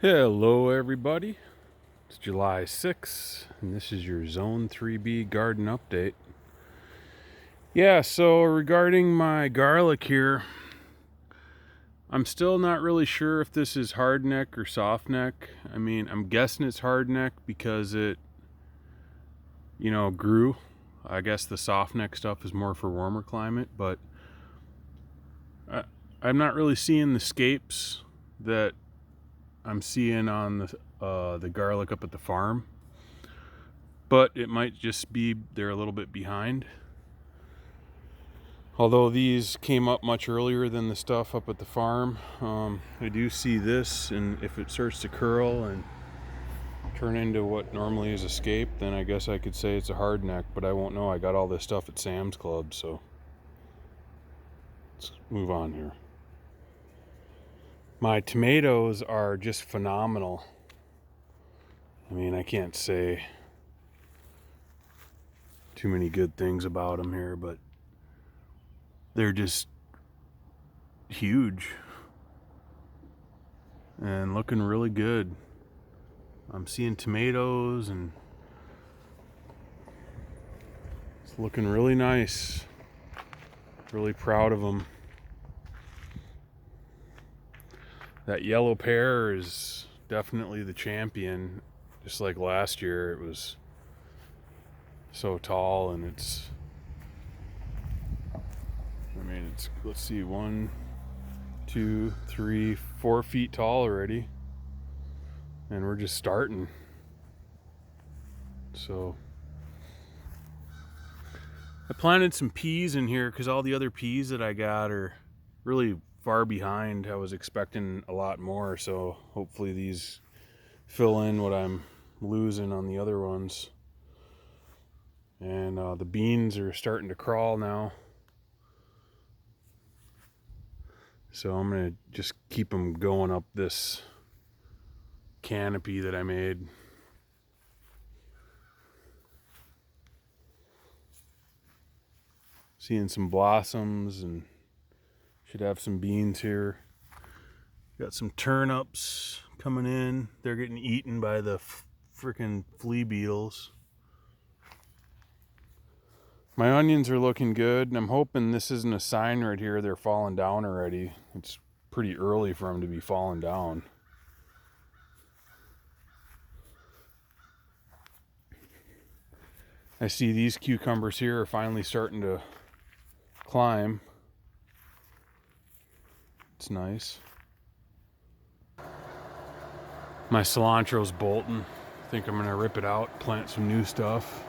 Hello everybody, it's July 6th and this is your Zone 3B garden update. Yeah, so regarding my garlic here, I'm still not really sure if this is hardneck or softneck. I mean, I'm guessing it's hardneck because it, grew. I guess the softneck stuff is more for warmer climate, but I'm not really seeing the scapes that I'm seeing on the garlic up at the farm. But it might just be they're a little bit behind. Although these came up much earlier than the stuff up at the farm. I do see this, and if it starts to curl and turn into what normally is a scape, then I guess I could say it's a hard neck, but I won't know. I got all this stuff at Sam's Club, so let's move on here. My tomatoes are just phenomenal. I mean, I can't say too many good things about them here, but they're just huge and looking really good. I'm seeing tomatoes and it's looking really nice. Really proud of them. That yellow pear is definitely the champion. Just like last year, it was so tall, and it's, let's see, 1, 2, 3, 4 feet tall already. And we're just starting. So I planted some peas in here because all the other peas that I got are really far behind. I was expecting a lot more, so hopefully these fill in what I'm losing on the other ones. And the beans are starting to crawl now, so I'm gonna just keep them going up this canopy that I made. Seeing some blossoms and should have some beans here. Got some turnips coming in. They're getting eaten by the freaking flea beetles. My onions are looking good, and I'm hoping this isn't a sign right here they're falling down already. It's pretty early for them to be falling down. I see these cucumbers here are finally starting to climb. It's nice. My cilantro's bolting. I think I'm gonna rip it out, plant some new stuff.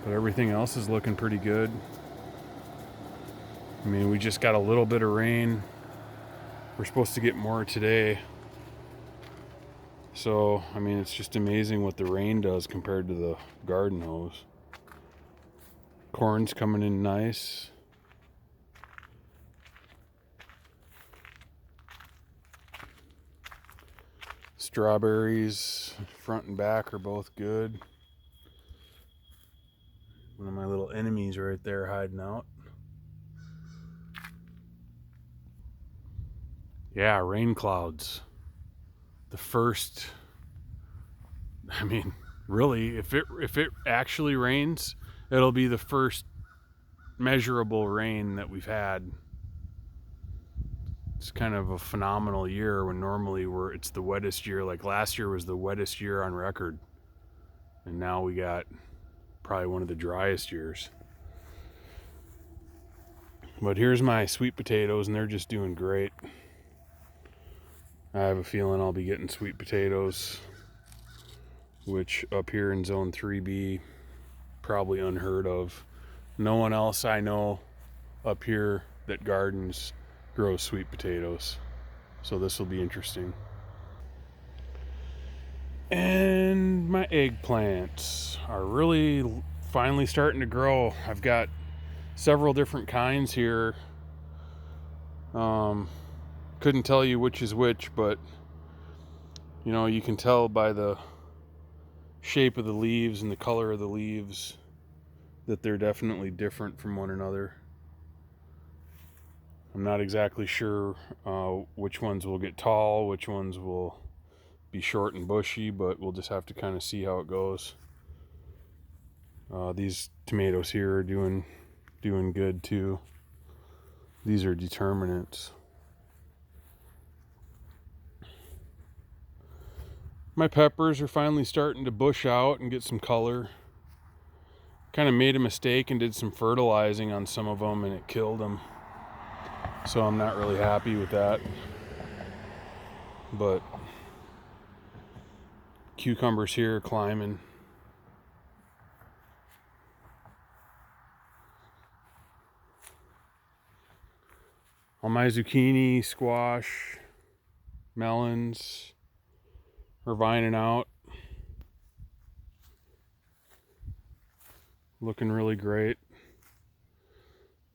But everything else is looking pretty good. I mean, we just got a little bit of rain. We're supposed to get more today. So, I mean, it's just amazing what the rain does compared to the garden hose. Corn's coming in nice. Strawberries, front and back, are both good. One of my little enemies right there hiding out. Yeah, rain clouds. The first, I mean, really, if it actually rains, it'll be the first measurable rain that we've had. It's kind of a phenomenal year when normally it's the wettest year. Like last year was the wettest year on record, and now we got probably one of the driest years. But here's my sweet potatoes, and they're just doing great. I have a feeling I'll be getting sweet potatoes, which up here in Zone 3B, probably unheard of. No one else I know up here that gardens grows sweet potatoes, so this will be interesting. And my eggplants are really finally starting to grow. I've got several different kinds here. Couldn't tell you which is which, but you can tell by the shape of the leaves and the color of the leaves that they're definitely different from one another. I'm not exactly sure which ones will get tall, which ones will be short and bushy, but we'll just have to kind of see how it goes. These tomatoes here are doing good too. These are determinants. My peppers are finally starting to bush out and get some color. Kind of made a mistake and did some fertilizing on some of them and it killed them. So I'm not really happy with that. But cucumbers here are climbing. All my zucchini, squash, melons are vining out. Looking really great.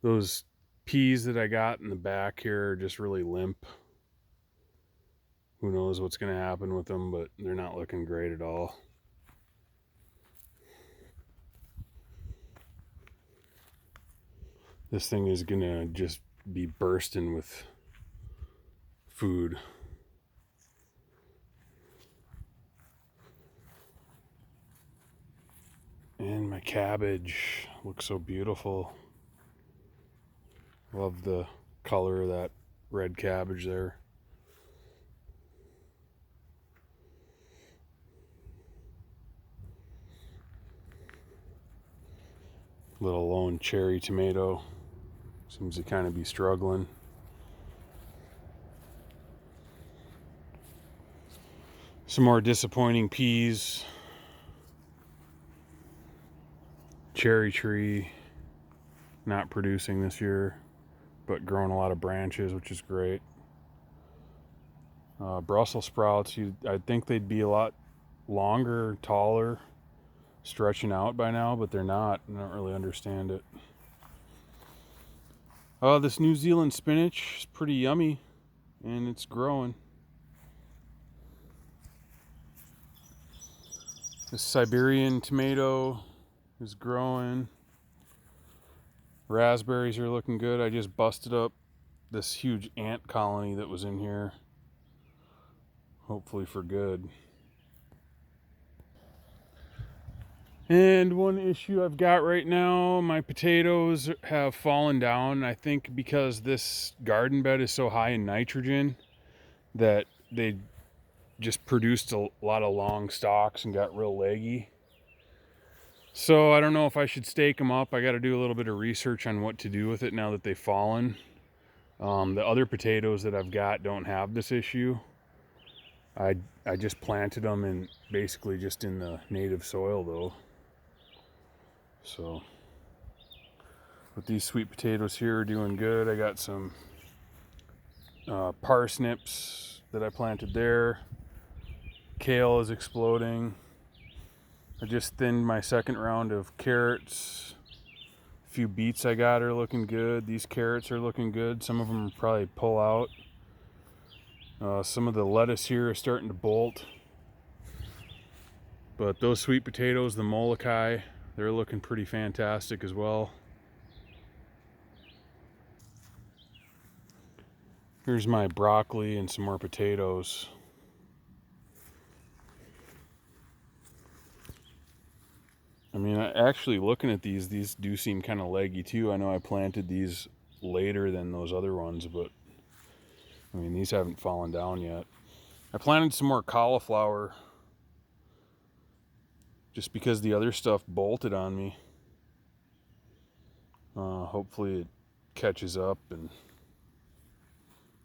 Those peas that I got in the back here are just really limp. Who knows what's going to happen with them, but they're not looking great at all. This thing is going to just be bursting with food. And my cabbage looks so beautiful. Love the color of that red cabbage there. Little lone cherry tomato seems to kind of be struggling. Some more disappointing peas. Cherry tree not producing this year, but growing a lot of branches, which is great. Brussels sprouts, I'd think they'd be a lot longer, taller, stretching out by now, but they're not. I don't really understand it. This New Zealand spinach is pretty yummy, and it's growing. This Siberian tomato is growing. Raspberries are looking good. I just busted up this huge ant colony that was in here. Hopefully for good. And one issue I've got right now, my potatoes have fallen down. I think because this garden bed is so high in nitrogen that they just produced a lot of long stalks and got real leggy. So I don't know if I should stake them up. I got to do a little bit of research on what to do with it now that they've fallen. The other potatoes that I've got don't have this issue. I just planted them in basically just in the native soil though. So, but these sweet potatoes here are doing good. I got some parsnips that I planted there. Kale is exploding. I just thinned my second round of carrots. A few beets I got are looking good. These carrots are looking good. Some of them probably pull out. Some of the lettuce here is starting to bolt. But those sweet potatoes, the Molokai, they're looking pretty fantastic as well. Here's my broccoli and some more potatoes. I mean, actually looking at these do seem kind of leggy too. I know I planted these later than those other ones, but I mean, these haven't fallen down yet. I planted some more cauliflower just because the other stuff bolted on me. Hopefully it catches up, and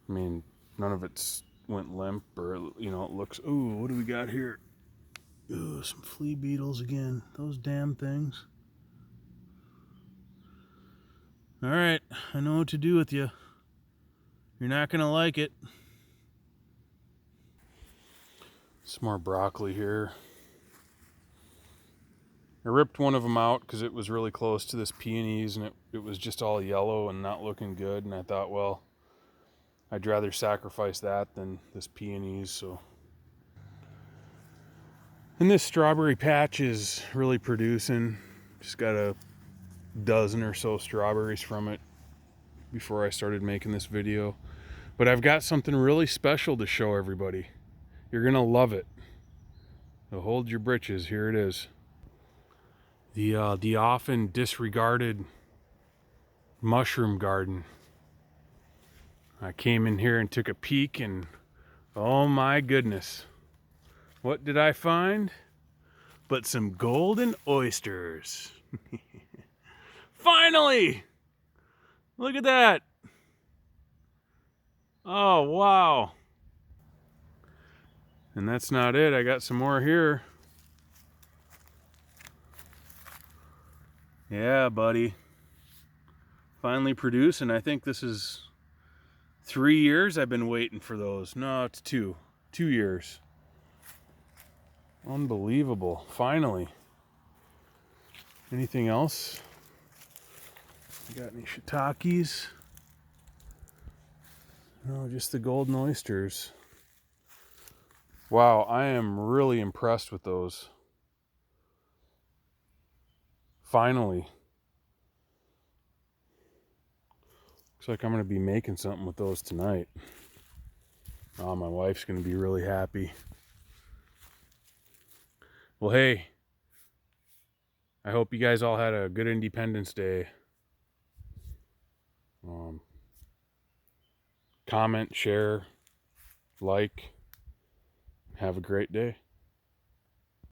I mean, none of it's went limp or, you know, it looks, ooh, what do we got here? Ooh, some flea beetles again. Those damn things. All right, I know what to do with you. You're not gonna like it. Some more broccoli here. I ripped one of them out because it was really close to this peonies, and it was just all yellow and not looking good, and I thought, well, I'd rather sacrifice that than this peonies. So, and this strawberry patch is really producing. Just got a dozen or so strawberries from it. before I started making this video. But I've got something really special to show everybody. You're gonna love it. So hold your britches, here it is. The often disregarded mushroom garden. I came in here and took a peek, and oh my goodness. What did I find? But some golden oysters. Finally! Look at that! Oh, wow. And that's not it. I got some more here. Yeah, buddy. Finally producing. I think this is 3 years I've been waiting for those. No, it's 2. 2 years. Unbelievable. Finally. Anything else? You got any shiitakes? No, just the golden oysters. Wow, I am really impressed with those. Finally. Looks like I'm going to be making something with those tonight. Oh, my wife's going to be really happy. Well, hey, I hope you guys all had a good Independence Day. Comment, share, like. Have a great day.